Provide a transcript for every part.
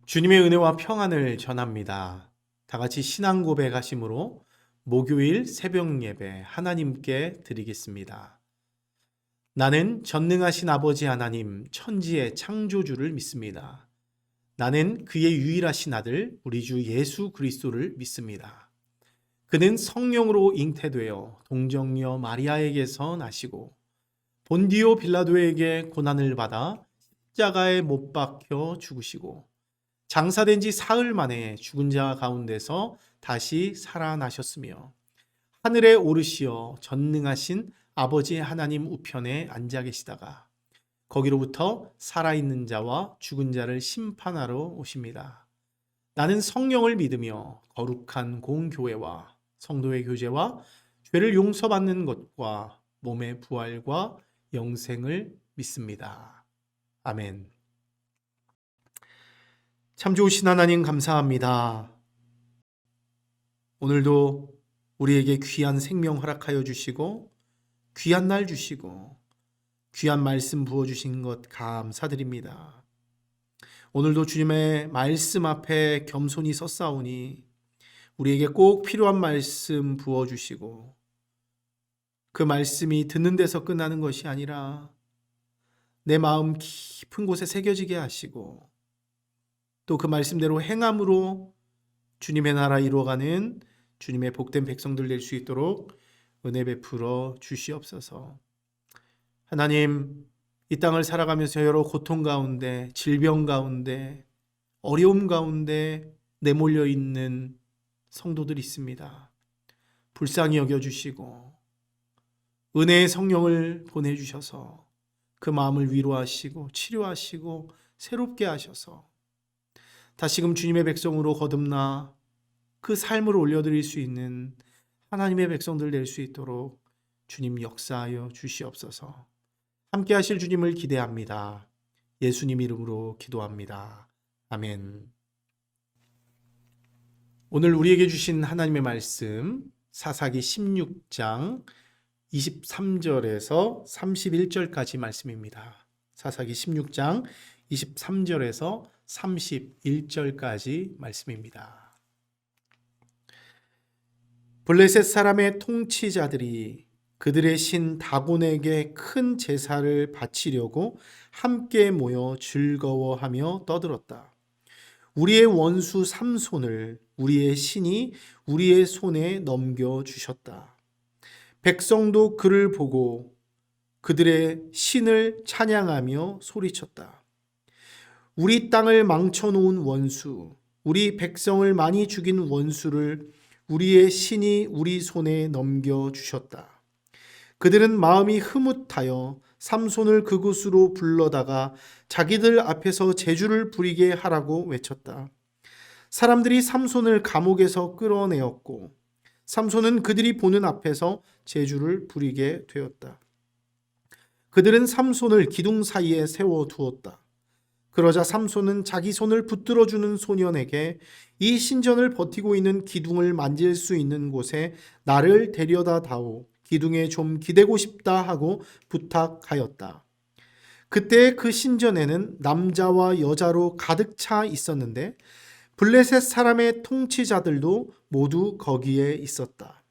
주님의 은혜와 평안을 전합니다. 다 같이 신앙 고백하심으로 목요일 새벽 예배 하나님께 드리겠습니다. 나는 전능하신 아버지 하나님 천지의 창조주를 믿습니다. 나는 그의 유일하신 아들 우리 주 예수 그리스도를 믿습니다. 그는 성령으로 잉태되어 동정녀 마리아에게서 나시고 본디오 빌라도에게 고난을 받아 십자가에 못 박혀 죽으시고 장사된 지 사흘 만에 죽은 자 가운데서 다시 살아나셨으며 하늘에 오르시어 전능하신 아버지 하나님 우편에 앉아 계시다가 거기로부터 살아있는 자와 죽은 자를 심판하러 오십니다. 나는 성령을 믿으며 거룩한 공교회와 성도의 교제와 죄를 용서받는 것과 몸의 부활과 영생을 믿습니다. 아멘. 참 좋으신 하나님 감사합니다. 오늘도 우리에게 귀한 생명 허락하여 주시고 귀한 날 주시고 귀한 말씀 부어주신 것 감사드립니다. 오늘도 주님의 말씀 앞에 겸손히 섰사오니 우리에게 꼭 필요한 말씀 부어주시고 그 말씀이 듣는 데서 끝나는 것이 아니라 내 마음 깊은 곳에 새겨지게 하시고 또 그 말씀대로 행함으로 주님의 나라 이루어가는 주님의 복된 백성들 될 수 있도록 은혜 베풀어 주시옵소서. 하나님, 이 땅을 살아가면서 여러 고통 가운데, 질병 가운데, 어려움 가운데 내몰려 있는 성도들이 있습니다. 불쌍히 여겨주시고 은혜의 성령을 보내주셔서 그 마음을 위로하시고 치료하시고 새롭게 하셔서 다시금 주님의 백성으로 거듭나 그 삶을 올려드릴 수 있는 하나님의 백성들 될 수 있도록 주님 역사하여 주시옵소서. 함께 하실 주님을 기대합니다. 예수님 이름으로 기도합니다. 아멘. 오늘 우리에게 주신 하나님의 말씀 사사기 16장 23절에서 31절까지 말씀입니다. 사사기 16장 23절에서 31절까지 말씀입니다. 블레셋 사람의 통치자들이 그들의 신 다곤에게 큰 제사를 바치려고 함께 모여 즐거워하며 떠들었다. 우리의 원수 삼손을 우리의 신이 우리의 손에 넘겨주셨다. 백성도 그를 보고 그들의 신을 찬양하며 소리쳤다. 우리 땅을 망쳐놓은 원수, 우리 백성을 많이 죽인 원수를 우리의 신이 우리 손에 넘겨주셨다. 그들은 마음이 흐뭇하여 삼손을 그곳으로 불러다가 자기들 앞에서 제주를 부리게 하라고 외쳤다. 사람들이 삼손을 감옥에서 끌어내었고 삼손은 그들이 보는 앞에서 제주를 부리게 되었다. 그들은 삼손을 기둥 사이에 세워두었다. 그러자 삼손은 자기 손을 붙들어주는 소년에게 이 신전을 버티고 있는 기둥을 만질 수 있는 곳에 나를 데려다 다오. 기둥에 좀 기대고 싶다 하고 부탁하였다. 그때 그 신전에는 남자와 여자로 가득 차 있었는데 블레셋 사람의 통치자들도 모두 거기에 있었다.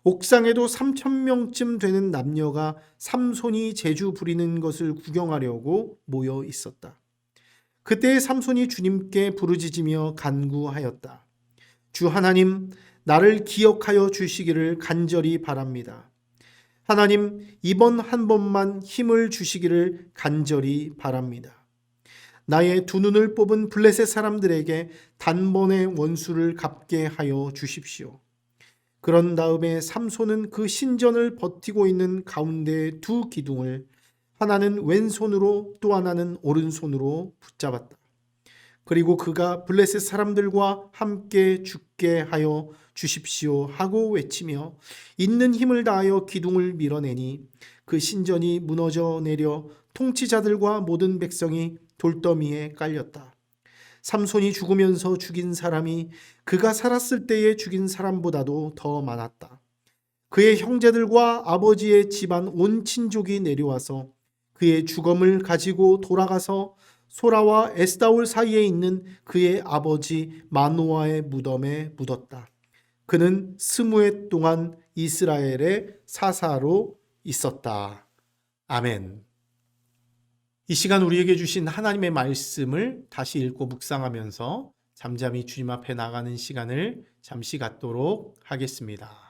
옥상에도 3,000명쯤 되는 남녀가 삼손이 제주 부리는 것을 구경하려고 모여 있었다. 그때 삼손이 주님께 부르짖으며 간구하였다. 주 하나님, 나를 기억하여 주시기를 간절히 바랍니다. 하나님, 이번 한 번만 힘을 주시기를 간절히 바랍니다. 나의 두 눈을 뽑은 블레셋 사람들에게 단번에 원수를 갚게 하여 주십시오. 그런 다음에 삼손은 그 신전을 버티고 있는 가운데 두 기둥을 하나는 왼손으로 또 하나는 오른손으로 붙잡았다. 그리고 그가 블레셋 사람들과 함께 죽게 하여 주십시오 하고 외치며 있는 힘을 다하여 기둥을 밀어내니 그 신전이 무너져 내려 통치자들과 모든 백성이 돌더미에 깔렸다. 삼손이 죽으면서 죽인 사람이 그가 살았을 때에 죽인 사람보다도 더 많았다. 그의 형제들과 아버지의 집안 온 친족이 내려와서 그의 주검을 가지고 돌아가서 소라와 에스다올 사이에 있는 그의 아버지 마노아의 무덤에 묻었다. 그는 20해 동안 이스라엘의 사사로 있었다. 아멘. 이 시간 우리에게 주신 하나님의 말씀을 다시 읽고 묵상하면서 잠잠히 주님 앞에 나가는 시간을 잠시 갖도록 하겠습니다.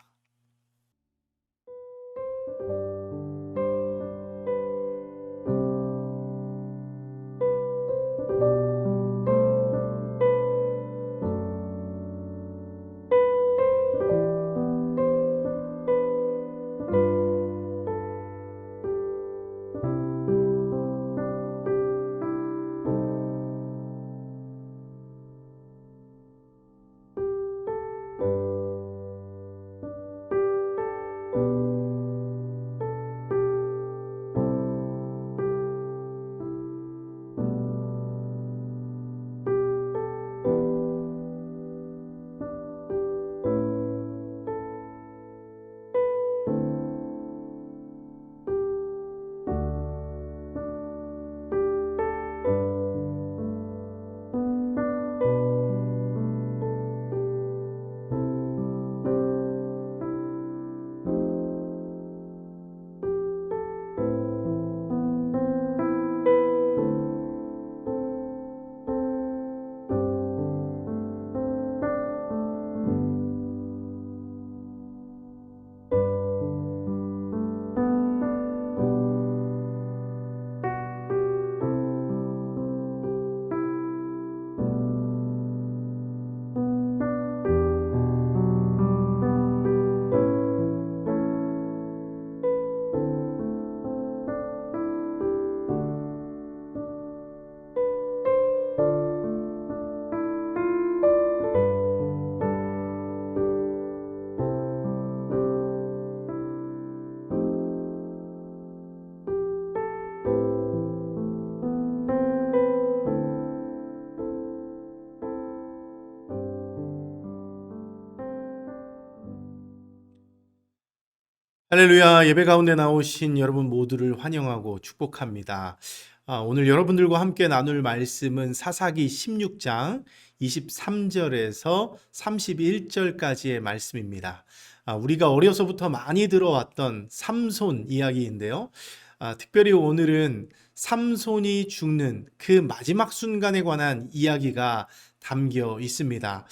할렐루야, 예배 가운데 나오신 여러분 모두를 환영하고 축복합니다. 오늘 여러분들과 함께 나눌 말씀은 사사기 16장 23절에서 31절까지의 말씀입니다. 우리가 어려서부터 많이 들어왔던 삼손 이야기인데요. 특별히 오늘은 삼손이 죽는 그 마지막 순간에 관한 이야기가 담겨 있습니다.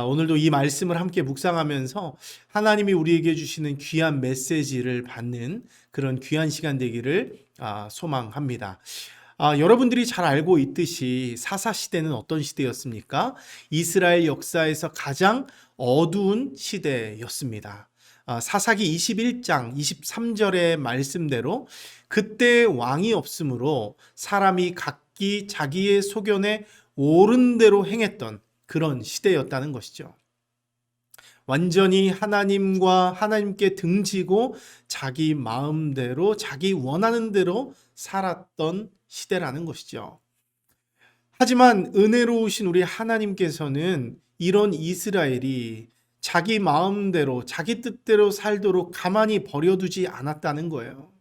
오늘도 이 말씀을 함께 묵상하면서 하나님이 우리에게 주시는 귀한 메시지를 받는 그런 귀한 시간 되기를 소망합니다. 여러분들이 잘 알고 있듯이 사사시대는 어떤 시대였습니까? 이스라엘 역사에서 가장 어두운 시대였습니다. 사사기 21장 23절의 말씀대로 그때 왕이 없으므로 사람이 각기 자기의 소견에 옳은 대로 행했던 그런 시대였다는 것이죠. 완전히 하나님과 하나님께 등지고 자기 마음대로 자기 원하는 대로 살았던 시대라는 것이죠. 하지만 은혜로우신 우리 하나님께서는 이런 이스라엘이 자기 마음대로 자기 뜻대로 살도록 가만히 버려두지 않았다는 거예요.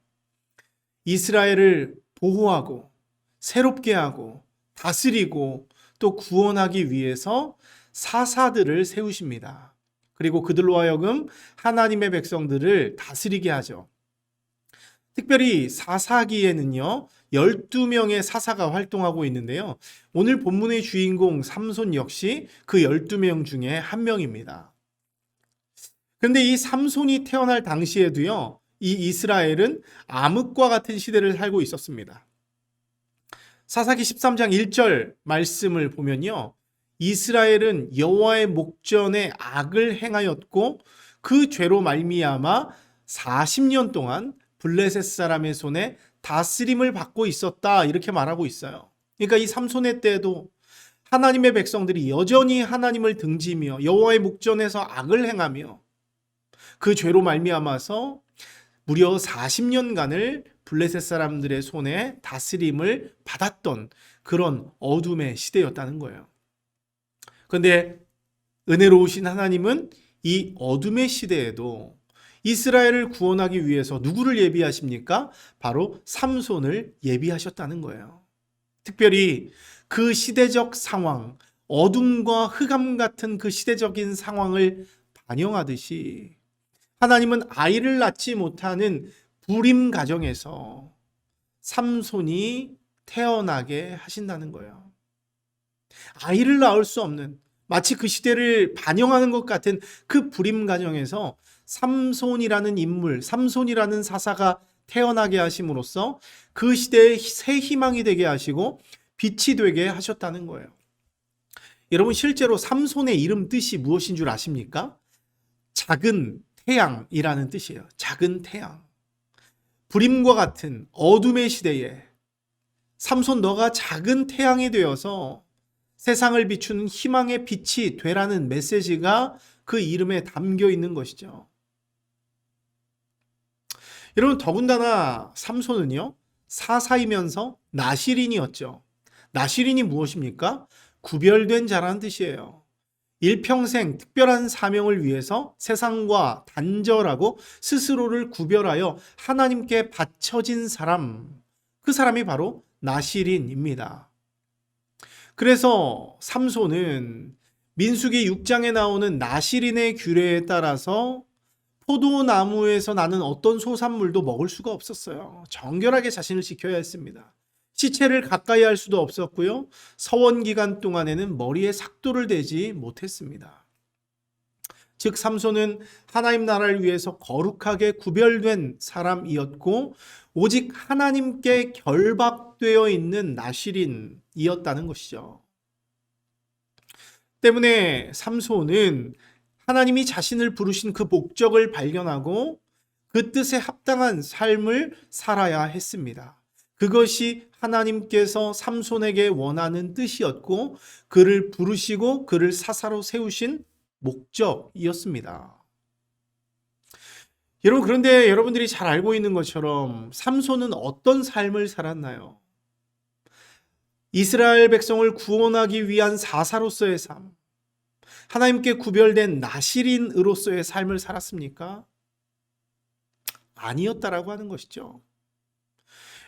이스라엘을 보호하고 새롭게 하고 다스리고 또 구원하기 위해서 사사들을 세우십니다. 그리고 그들로 하여금 하나님의 백성들을 다스리게 하죠. 특별히 사사기에는요 12명의 사사가 활동하고 있는데요, 오늘 본문의 주인공 삼손 역시 그 12명 중에 한 명입니다. 그런데 이 삼손이 태어날 당시에도요 이 이스라엘은 암흑과 같은 시대를 살고 있었습니다. 사사기 13장 1절 말씀을 보면요, 이스라엘은 여호와의 목전에 악을 행하였고 그 죄로 말미암아 40년 동안 블레셋 사람의 손에 다스림을 받고 있었다, 이렇게 말하고 있어요. 그러니까 이 삼손의 때에도 하나님의 백성들이 여전히 하나님을 등지며 여호와의 목전에서 악을 행하며 그 죄로 말미암아서 무려 40년간을 블레셋 사람들의 손에 다스림을 받았던 그런 어둠의 시대였다는 거예요. 그런데 은혜로우신 하나님은 이 어둠의 시대에도 이스라엘을 구원하기 위해서 누구를 예비하십니까? 바로 삼손을 예비하셨다는 거예요. 특별히 그 시대적 상황, 어둠과 흑암 같은 그 시대적인 상황을 반영하듯이 하나님은 아이를 낳지 못하는 불임 가정에서 삼손이 태어나게 하신다는 거예요. 아이를 낳을 수 없는, 마치 그 시대를 반영하는 것 같은 그 불임 가정에서 삼손이라는 인물, 삼손이라는 사사가 태어나게 하심으로써 그 시대의 새 희망이 되게 하시고 빛이 되게 하셨다는 거예요. 여러분, 실제로 삼손의 이름 뜻이 무엇인 줄 아십니까? 작은 태양이라는 뜻이에요. 작은 태양. 불임과 같은 어둠의 시대에 삼손, 너가 작은 태양이 되어서 세상을 비추는 희망의 빛이 되라는 메시지가 그 이름에 담겨 있는 것이죠. 여러분, 더군다나 삼손은요, 사사이면서 나실인이었죠. 나실인이 무엇입니까? 구별된 자라는 뜻이에요. 일평생 특별한 사명을 위해서 세상과 단절하고 스스로를 구별하여 하나님께 바쳐진 사람, 그 사람이 바로 나실인입니다. 그래서 삼손은 민수기 6장에 나오는 나실인의 규례에 따라서 포도나무에서 나는 어떤 소산물도 먹을 수가 없었어요. 정결하게 자신을 지켜야 했습니다. 시체를 가까이 할 수도 없었고요. 서원 기간 동안에는 머리에 삭도를 대지 못했습니다. 즉 삼손은 하나님 나라를 위해서 거룩하게 구별된 사람이었고 오직 하나님께 결박되어 있는 나실인이었다는 것이죠. 때문에 삼손은 하나님이 자신을 부르신 그 목적을 발견하고 그 뜻에 합당한 삶을 살아야 했습니다. 그것이 하나님께서 삼손에게 원하는 뜻이었고 그를 부르시고 그를 사사로 세우신 목적이었습니다. 여러분, 그런데 여러분들이 잘 알고 있는 것처럼 삼손은 어떤 삶을 살았나요? 이스라엘 백성을 구원하기 위한 사사로서의 삶, 하나님께 구별된 나실인으로서의 삶을 살았습니까? 아니었다라고 하는 것이죠.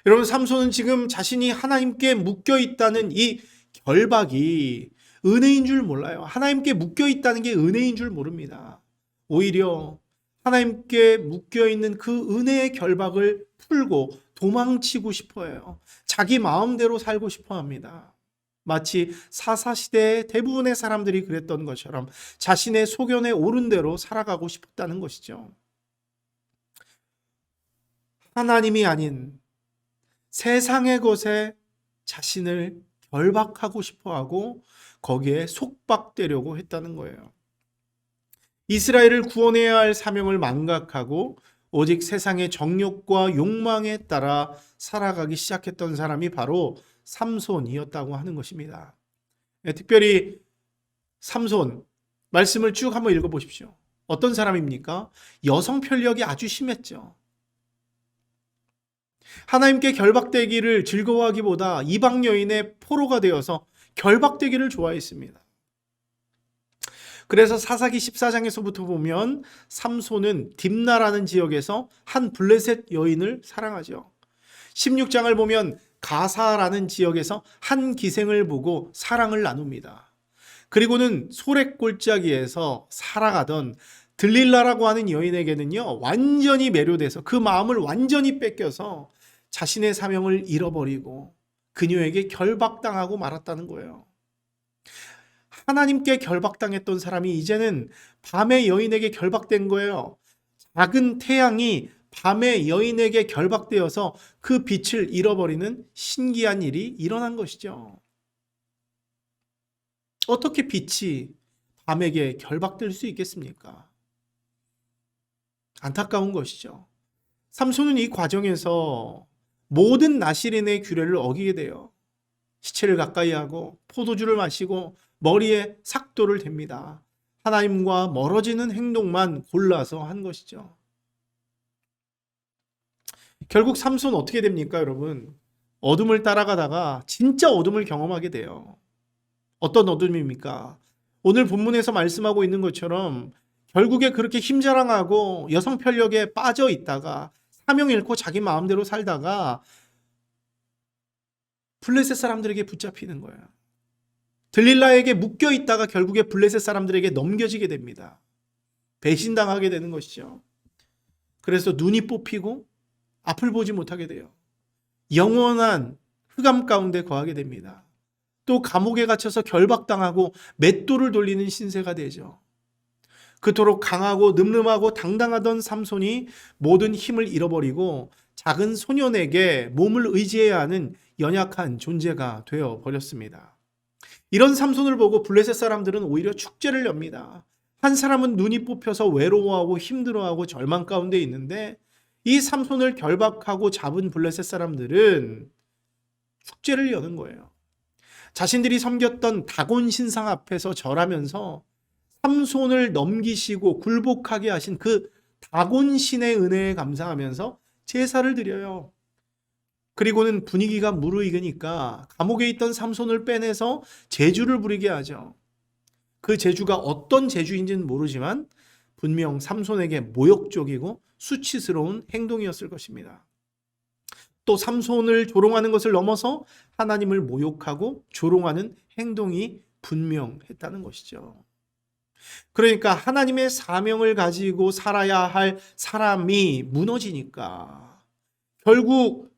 여러분, 삼손은 지금 자신이 하나님께 묶여 있다는 이 결박이 은혜인 줄 몰라요. 하나님께 묶여 있다는 게 은혜인 줄 모릅니다. 오히려 하나님께 묶여 있는 그 은혜의 결박을 풀고 도망치고 싶어 해요. 자기 마음대로 살고 싶어 합니다. 마치 사사시대의 대부분의 사람들이 그랬던 것처럼 자신의 소견에 옳은 대로 살아가고 싶었다는 것이죠. 하나님이 아닌 세상의 것에 자신을 결박하고 싶어하고 거기에 속박되려고 했다는 거예요. 이스라엘을 구원해야 할 사명을 망각하고 오직 세상의 정욕과 욕망에 따라 살아가기 시작했던 사람이 바로 삼손이었다고 하는 것입니다. 특별히 삼손 말씀을 쭉 한번 읽어보십시오. 어떤 사람입니까? 여성 편력이 아주 심했죠. 하나님께 결박되기를 즐거워하기보다 이방 여인의 포로가 되어서 결박되기를 좋아했습니다. 그래서 사사기 14장에서부터 보면 삼손은 딥나라는 지역에서 한 블레셋 여인을 사랑하죠. 16장을 보면 가사라는 지역에서 한 기생을 보고 사랑을 나눕니다. 그리고는 소랫골짜기에서 살아가던 들릴라라고 하는 여인에게는요, 완전히 매료돼서 그 마음을 완전히 뺏겨서 자신의 사명을 잃어버리고 그녀에게 결박당하고 말았다는 거예요. 하나님께 결박당했던 사람이 이제는 밤의 여인에게 결박된 거예요. 작은 태양이 밤의 여인에게 결박되어서 그 빛을 잃어버리는 신기한 일이 일어난 것이죠. 어떻게 빛이 밤에게 결박될 수 있겠습니까? 안타까운 것이죠. 삼손은 이 과정에서 모든 나실인의 규례를 어기게 돼요. 시체를 가까이 하고 포도주를 마시고 머리에 삭도를 댑니다. 하나님과 멀어지는 행동만 골라서 한 것이죠. 결국 삼손 어떻게 됩니까, 여러분? 어둠을 따라가다가 진짜 어둠을 경험하게 돼요. 어떤 어둠입니까? 오늘 본문에서 말씀하고 있는 것처럼 결국에 그렇게 힘자랑하고 여성 편력에 빠져 있다가 사명 잃고 자기 마음대로 살다가 블레셋 사람들에게 붙잡히는 거예요. 들릴라에게 묶여 있다가 결국에 블레셋 사람들에게 넘겨지게 됩니다. 배신당하게 되는 것이죠. 그래서 눈이 뽑히고 앞을 보지 못하게 돼요. 영원한 흑암 가운데 거하게 됩니다. 또 감옥에 갇혀서 결박당하고 맷돌을 돌리는 신세가 되죠. 그토록 강하고 늠름하고 당당하던 삼손이 모든 힘을 잃어버리고 작은 소년에게 몸을 의지해야 하는 연약한 존재가 되어 버렸습니다. 이런 삼손을 보고 블레셋 사람들은 오히려 축제를 엽니다. 한 사람은 눈이 뽑혀서 외로워하고 힘들어하고 절망 가운데 있는데 이 삼손을 결박하고 잡은 블레셋 사람들은 축제를 여는 거예요. 자신들이 섬겼던 다곤 신상 앞에서 절하면서 삼손을 넘기시고 굴복하게 하신 그 다곤 신의 은혜에 감사하면서 제사를 드려요. 그리고는 분위기가 무르익으니까 감옥에 있던 삼손을 빼내서 제주를 부리게 하죠. 그 제주가 어떤 제주인지는 모르지만 분명 삼손에게 모욕적이고 수치스러운 행동이었을 것입니다. 또 삼손을 조롱하는 것을 넘어서 하나님을 모욕하고 조롱하는 행동이 분명했다는 것이죠. 그러니까 하나님의 사명을 가지고 살아야 할 사람이 무너지니까 결국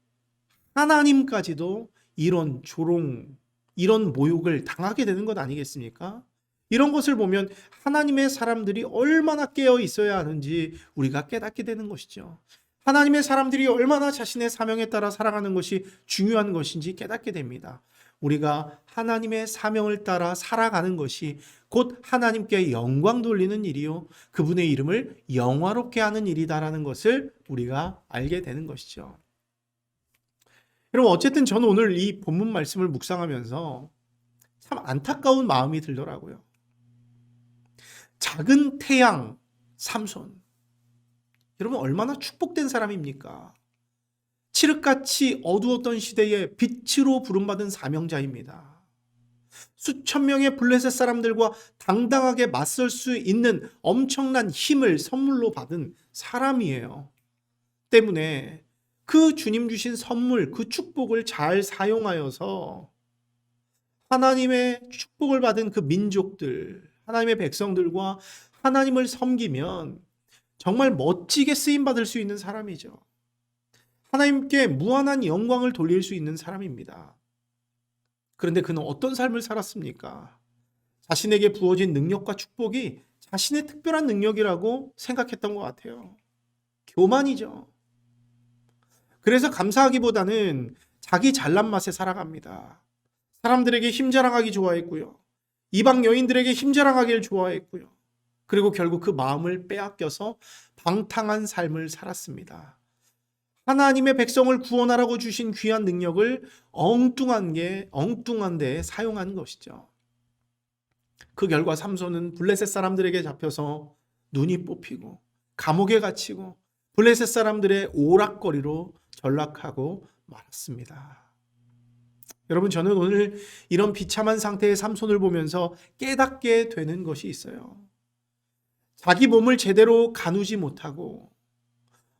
하나님까지도 이런 조롱, 이런 모욕을 당하게 되는 것 아니겠습니까? 이런 것을 보면 하나님의 사람들이 얼마나 깨어 있어야 하는지 우리가 깨닫게 되는 것이죠. 하나님의 사람들이 얼마나 자신의 사명에 따라 살아가는 것이 중요한 것인지 깨닫게 됩니다. 우리가 하나님의 사명을 따라 살아가는 것이 곧 하나님께 영광 돌리는 일이요 그분의 이름을 영화롭게 하는 일이다라는 것을 우리가 알게 되는 것이죠. 여러분, 어쨌든 저는 오늘 이 본문 말씀을 묵상하면서 참 안타까운 마음이 들더라고요. 작은 태양 삼손, 여러분 얼마나 축복된 사람입니까? 칠흑같이 어두웠던 시대에 빛으로 부름받은 사명자입니다. 수천 명의 블레셋 사람들과 당당하게 맞설 수 있는 엄청난 힘을 선물로 받은 사람이에요. 때문에 그 주님 주신 선물, 그 축복을 잘 사용하여서 하나님의 축복을 받은 그 민족들, 하나님의 백성들과 하나님을 섬기면 정말 멋지게 쓰임받을 수 있는 사람이죠. 하나님께 무한한 영광을 돌릴 수 있는 사람입니다. 그런데 그는 어떤 삶을 살았습니까? 자신에게 부어진 능력과 축복이 자신의 특별한 능력이라고 생각했던 것 같아요. 교만이죠. 그래서 감사하기보다는 자기 잘난 맛에 살아갑니다. 사람들에게 힘자랑하기 좋아했고요. 이방 여인들에게 힘자랑하기를 좋아했고요. 그리고 결국 그 마음을 빼앗겨서 방탕한 삶을 살았습니다. 하나님의 백성을 구원하라고 주신 귀한 능력을 엉뚱한 데 사용한 것이죠. 그 결과 삼손은 블레셋 사람들에게 잡혀서 눈이 뽑히고 감옥에 갇히고 블레셋 사람들의 오락거리로 전락하고 말았습니다. 여러분, 저는 오늘 이런 비참한 상태의 삼손을 보면서 깨닫게 되는 것이 있어요. 자기 몸을 제대로 가누지 못하고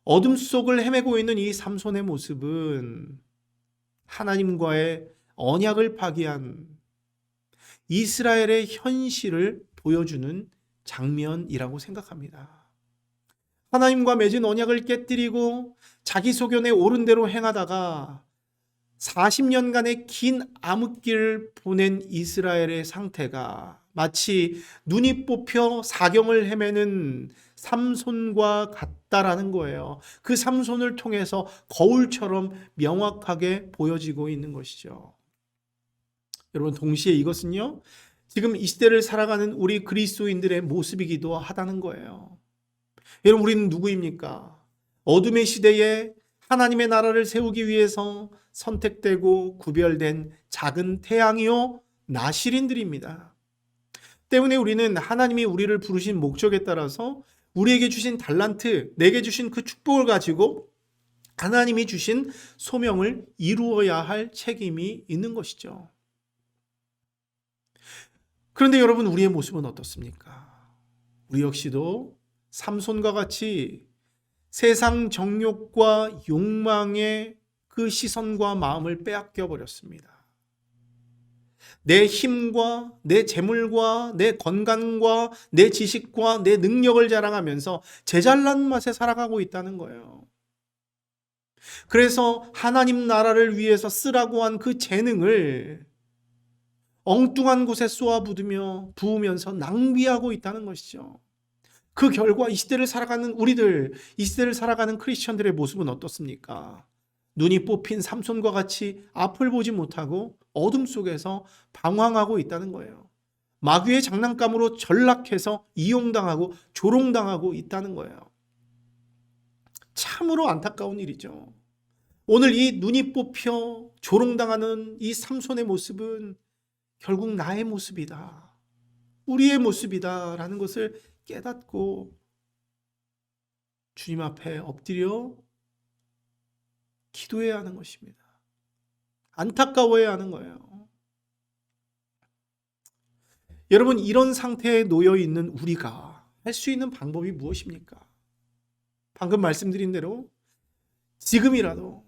어둠 속을 헤매고 있는 이 삼손의 모습은 하나님과의 언약을 파기한 이스라엘의 현실을 보여주는 장면이라고 생각합니다. 하나님과 맺은 언약을 깨뜨리고 자기 소견에 옳은 대로 행하다가 40년간의 긴 암흑기를 보낸 이스라엘의 상태가 마치 눈이 뽑혀 사경을 헤매는 삼손과 같다라는 거예요. 그 삼손을 통해서 거울처럼 명확하게 보여지고 있는 것이죠. 여러분, 동시에 이것은요, 지금 이 시대를 살아가는 우리 그리스도인들의 모습이기도 하다는 거예요. 여러분, 우리는 누구입니까? 어둠의 시대에 하나님의 나라를 세우기 위해서 선택되고 구별된 작은 태양이요 나실인들입니다. 때문에 우리는 하나님이 우리를 부르신 목적에 따라서 우리에게 주신 달란트, 내게 주신 그 축복을 가지고 하나님이 주신 소명을 이루어야 할 책임이 있는 것이죠. 그런데 여러분, 우리의 모습은 어떻습니까? 우리 역시도 삼손과 같이 세상 정욕과 욕망의 그 시선과 마음을 빼앗겨 버렸습니다. 내 힘과 내 재물과 내 건강과 내 지식과 내 능력을 자랑하면서 제잘난 맛에 살아가고 있다는 거예요. 그래서 하나님 나라를 위해서 쓰라고 한 그 재능을 엉뚱한 곳에 부으면서 낭비하고 있다는 것이죠. 그 결과 이 시대를 살아가는 우리들, 이 시대를 살아가는 크리스천들의 모습은 어떻습니까? 눈이 뽑힌 삼손과 같이 앞을 보지 못하고 어둠 속에서 방황하고 있다는 거예요. 마귀의 장난감으로 전락해서 이용당하고 조롱당하고 있다는 거예요. 참으로 안타까운 일이죠. 오늘 이 눈이 뽑혀 조롱당하는 이 삼손의 모습은 결국 나의 모습이다. 우리의 모습이다라는 것을 깨닫고 주님 앞에 엎드려 기도해야 하는 것입니다. 안타까워해야 하는 거예요. 여러분, 이런 상태에 놓여 있는 우리가 할 수 있는 방법이 무엇입니까? 방금 말씀드린 대로 지금이라도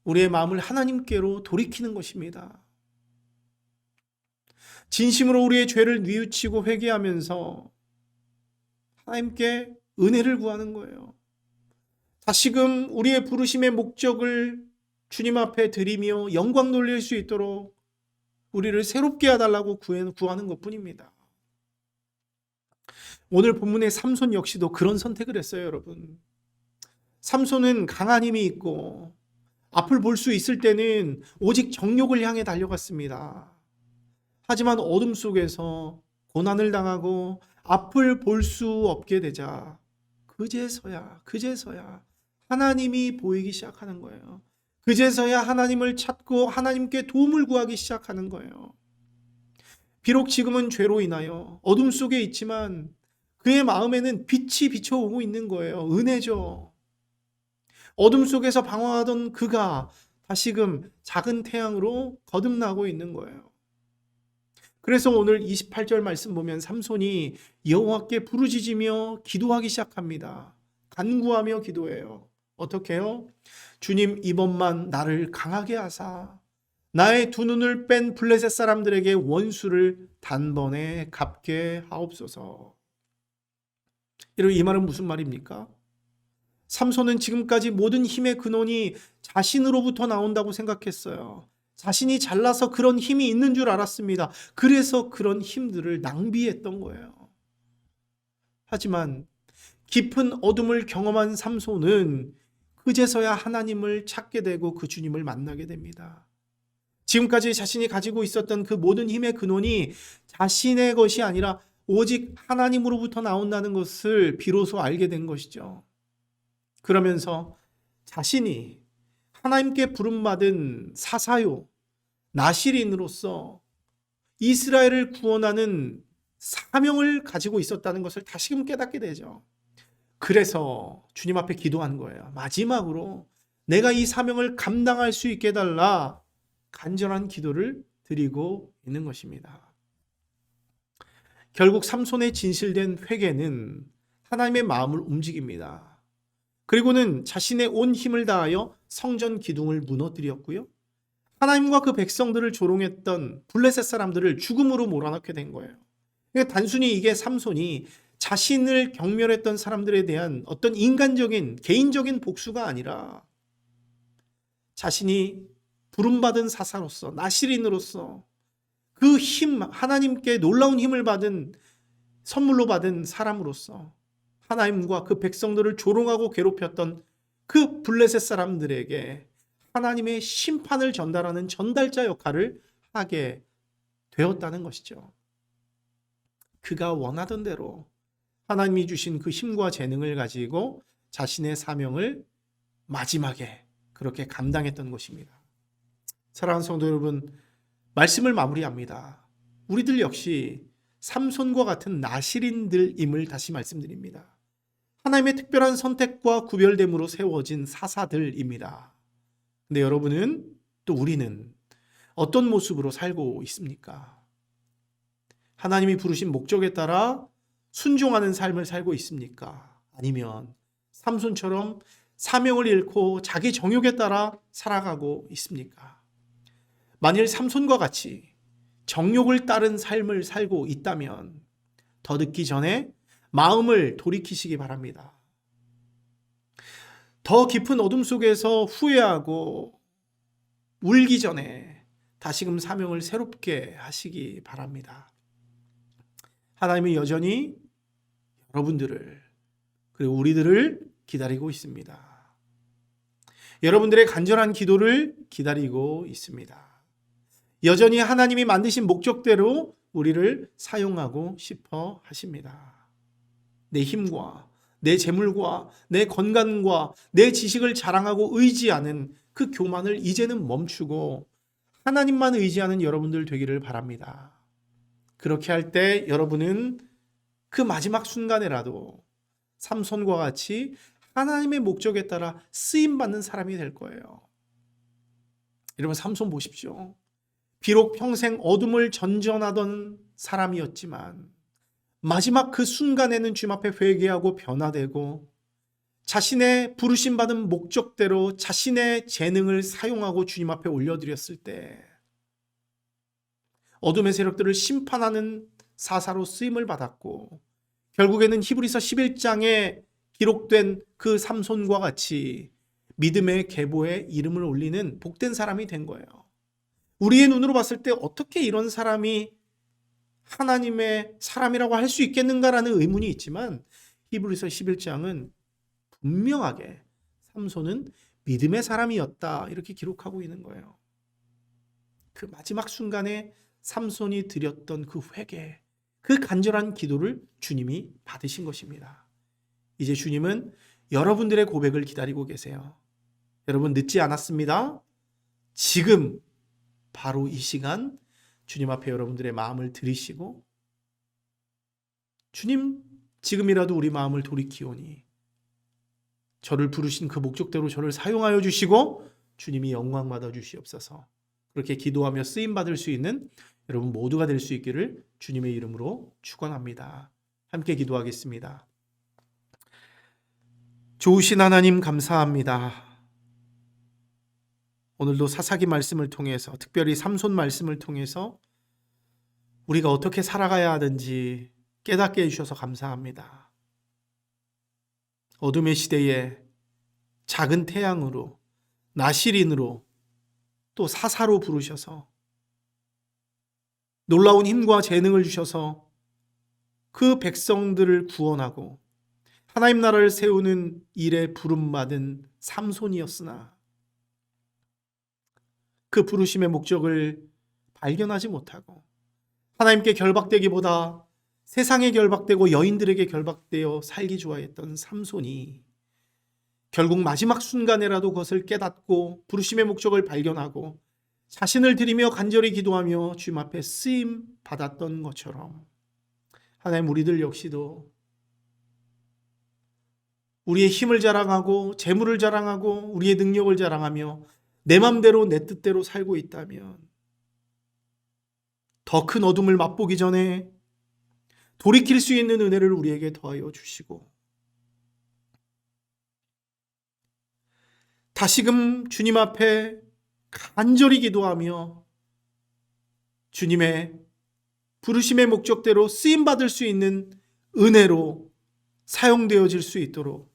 우리의 마음을 하나님께로 돌이키는 것입니다. 진심으로 우리의 죄를 뉘우치고 회개하면서 하나님께 은혜를 구하는 거예요. 다시금 우리의 부르심의 목적을 주님 앞에 드리며 영광 돌릴 수 있도록 우리를 새롭게 해달라고 구하는 것뿐입니다. 오늘 본문의 삼손 역시도 그런 선택을 했어요, 여러분. 삼손은 강한 힘이 있고 앞을 볼 수 있을 때는 오직 정욕을 향해 달려갔습니다. 하지만 어둠 속에서 고난을 당하고 앞을 볼 수 없게 되자 그제서야 하나님이 보이기 시작하는 거예요. 그제서야 하나님을 찾고 하나님께 도움을 구하기 시작하는 거예요. 비록 지금은 죄로 인하여 어둠 속에 있지만 그의 마음에는 빛이 비춰오고 있는 거예요. 은혜죠. 어둠 속에서 방황하던 그가 다시금 작은 태양으로 거듭나고 있는 거예요. 그래서 오늘 28절 말씀 보면 삼손이 여호와께 부르짖으며 기도하기 시작합니다. 간구하며 기도해요. 어떻게 해요? 주님, 이번만 나를 강하게 하사 나의 두 눈을 뺀 블레셋 사람들에게 원수를 단번에 갚게 하옵소서. 여러분, 이 말은 무슨 말입니까? 삼손은 지금까지 모든 힘의 근원이 자신으로부터 나온다고 생각했어요. 자신이 잘나서 그런 힘이 있는 줄 알았습니다. 그래서 그런 힘들을 낭비했던 거예요. 하지만 깊은 어둠을 경험한 삼손은 그제서야 하나님을 찾게 되고 그 주님을 만나게 됩니다. 지금까지 자신이 가지고 있었던 그 모든 힘의 근원이 자신의 것이 아니라 오직 하나님으로부터 나온다는 것을 비로소 알게 된 것이죠. 그러면서 자신이 하나님께 부름받은 사사요, 나실인으로서 이스라엘을 구원하는 사명을 가지고 있었다는 것을 다시금 깨닫게 되죠. 그래서 주님 앞에 기도한 거예요. 마지막으로 내가 이 사명을 감당할 수 있게 해달라 간절한 기도를 드리고 있는 것입니다. 결국 삼손의 진실된 회개는 하나님의 마음을 움직입니다. 그리고는 자신의 온 힘을 다하여 성전 기둥을 무너뜨렸고요. 하나님과 그 백성들을 조롱했던 블레셋 사람들을 죽음으로 몰아넣게 된 거예요. 그러니까 단순히 이게 삼손이 자신을 경멸했던 사람들에 대한 어떤 인간적인 개인적인 복수가 아니라 자신이 부름받은 사사로서 나실인으로서 그 힘, 하나님께 놀라운 힘을 받은 선물로 받은 사람으로서 하나님과 그 백성들을 조롱하고 괴롭혔던 그 블레셋 사람들에게 하나님의 심판을 전달하는 전달자 역할을 하게 되었다는 것이죠. 그가 원하던 대로 하나님이 주신 그 힘과 재능을 가지고 자신의 사명을 마지막에 그렇게 감당했던 것입니다. 사랑하는 성도 여러분, 말씀을 마무리합니다. 우리들 역시 삼손과 같은 나실인들임을 다시 말씀드립니다. 하나님의 특별한 선택과 구별됨으로 세워진 사사들입니다. 근데 여러분은, 또 우리는 어떤 모습으로 살고 있습니까? 하나님이 부르신 목적에 따라 순종하는 삶을 살고 있습니까? 아니면 삼손처럼 사명을 잃고 자기 정욕에 따라 살아가고 있습니까? 만일 삼손과 같이 정욕을 따른 삶을 살고 있다면 더 늦기 전에 마음을 돌이키시기 바랍니다. 더 깊은 어둠 속에서 후회하고 울기 전에 다시금 사명을 새롭게 하시기 바랍니다. 하나님은 여전히 여러분들을 그리고 우리들을 기다리고 있습니다. 여러분들의 간절한 기도를 기다리고 있습니다. 여전히 하나님이 만드신 목적대로 우리를 사용하고 싶어 하십니다. 내 힘과 내 재물과 내 건강과 내 지식을 자랑하고 의지하는 그 교만을 이제는 멈추고 하나님만 의지하는 여러분들 되기를 바랍니다. 그렇게 할 때 여러분은 그 마지막 순간에라도 삼손과 같이 하나님의 목적에 따라 쓰임받는 사람이 될 거예요. 여러분, 삼손 보십시오. 비록 평생 어둠을 전전하던 사람이었지만 마지막 그 순간에는 주님 앞에 회개하고 변화되고 자신의 부르심 받은 목적대로 자신의 재능을 사용하고 주님 앞에 올려드렸을 때 어둠의 세력들을 심판하는 사사로 쓰임을 받았고 결국에는 히브리서 11장에 기록된 그 삼손과 같이 믿음의 계보에 이름을 올리는 복된 사람이 된 거예요. 우리의 눈으로 봤을 때 어떻게 이런 사람이 하나님의 사람이라고 할 수 있겠는가라는 의문이 있지만 히브리서 11장은 분명하게 삼손은 믿음의 사람이었다 이렇게 기록하고 있는 거예요. 그 마지막 순간에 삼손이 드렸던 그 회개, 그 간절한 기도를 주님이 받으신 것입니다. 이제 주님은 여러분들의 고백을 기다리고 계세요. 여러분, 늦지 않았습니다. 지금 바로 이 시간 주님 앞에 여러분들의 마음을 들이시고 주님, 지금이라도 우리 마음을 돌이키오니 저를 부르신 그 목적대로 저를 사용하여 주시고 주님이 영광 받아 주시옵소서. 그렇게 기도하며 쓰임 받을 수 있는 여러분 모두가 될 수 있기를 주님의 이름으로 축원합니다. 함께 기도하겠습니다. 좋으신 하나님 감사합니다. 오늘도 사사기 말씀을 통해서 특별히 삼손 말씀을 통해서 우리가 어떻게 살아가야 하는지 깨닫게 해주셔서 감사합니다. 어둠의 시대에 작은 태양으로 나실인으로 또 사사로 부르셔서 놀라운 힘과 재능을 주셔서 그 백성들을 구원하고 하나님 나라를 세우는 일에 부름받은 삼손이었으나 그 부르심의 목적을 발견하지 못하고 하나님께 결박되기보다 세상에 결박되고 여인들에게 결박되어 살기 좋아했던 삼손이 결국 마지막 순간에라도 그것을 깨닫고 부르심의 목적을 발견하고 자신을 드리며 간절히 기도하며 주님 앞에 쓰임 받았던 것처럼 하나님, 우리들 역시도 우리의 힘을 자랑하고 재물을 자랑하고 우리의 능력을 자랑하며 내 맘대로 내 뜻대로 살고 있다면 더 큰 어둠을 맛보기 전에 돌이킬 수 있는 은혜를 우리에게 더하여 주시고 다시금 주님 앞에 간절히 기도하며 주님의 부르심의 목적대로 쓰임받을 수 있는 은혜로 사용되어질 수 있도록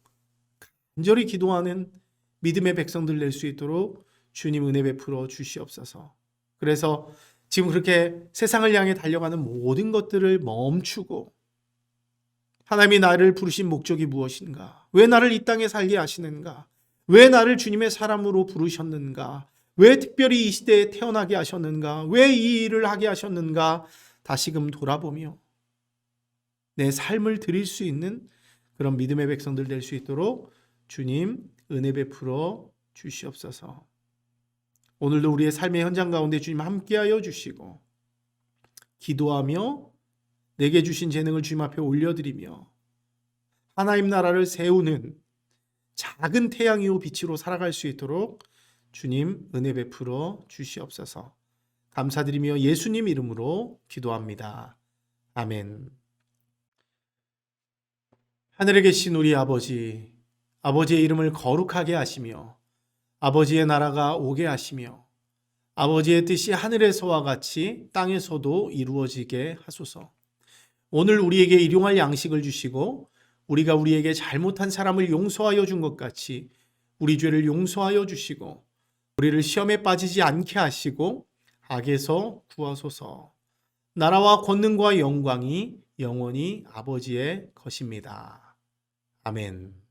간절히 기도하는 믿음의 백성들 낼 수 있도록 주님 은혜 베풀어 주시옵소서. 그래서 지금 그렇게 세상을 향해 달려가는 모든 것들을 멈추고 하나님이 나를 부르신 목적이 무엇인가? 왜 나를 이 땅에 살게 하시는가? 왜 나를 주님의 사람으로 부르셨는가? 왜 특별히 이 시대에 태어나게 하셨는가? 왜 이 일을 하게 하셨는가? 다시금 돌아보며 내 삶을 드릴 수 있는 그런 믿음의 백성들 될 수 있도록 주님 은혜 베풀어 주시옵소서. 오늘도 우리의 삶의 현장 가운데 주님 함께하여 주시고 기도하며 내게 주신 재능을 주님 앞에 올려드리며 하나님 나라를 세우는 작은 태양이요 빛으로 살아갈 수 있도록 주님 은혜 베풀어 주시옵소서. 감사드리며 예수님 이름으로 기도합니다. 아멘. 하늘에 계신 우리 아버지, 아버지의 이름을 거룩하게 하시며 아버지의 나라가 오게 하시며 아버지의 뜻이 하늘에서와 같이 땅에서도 이루어지게 하소서. 오늘 우리에게 일용할 양식을 주시고 우리가 우리에게 잘못한 사람을 용서하여 준 것 같이 우리 죄를 용서하여 주시고 우리를 시험에 빠지지 않게 하시고 악에서 구하소서. 나라와 권능과 영광이 영원히 아버지의 것입니다. 아멘.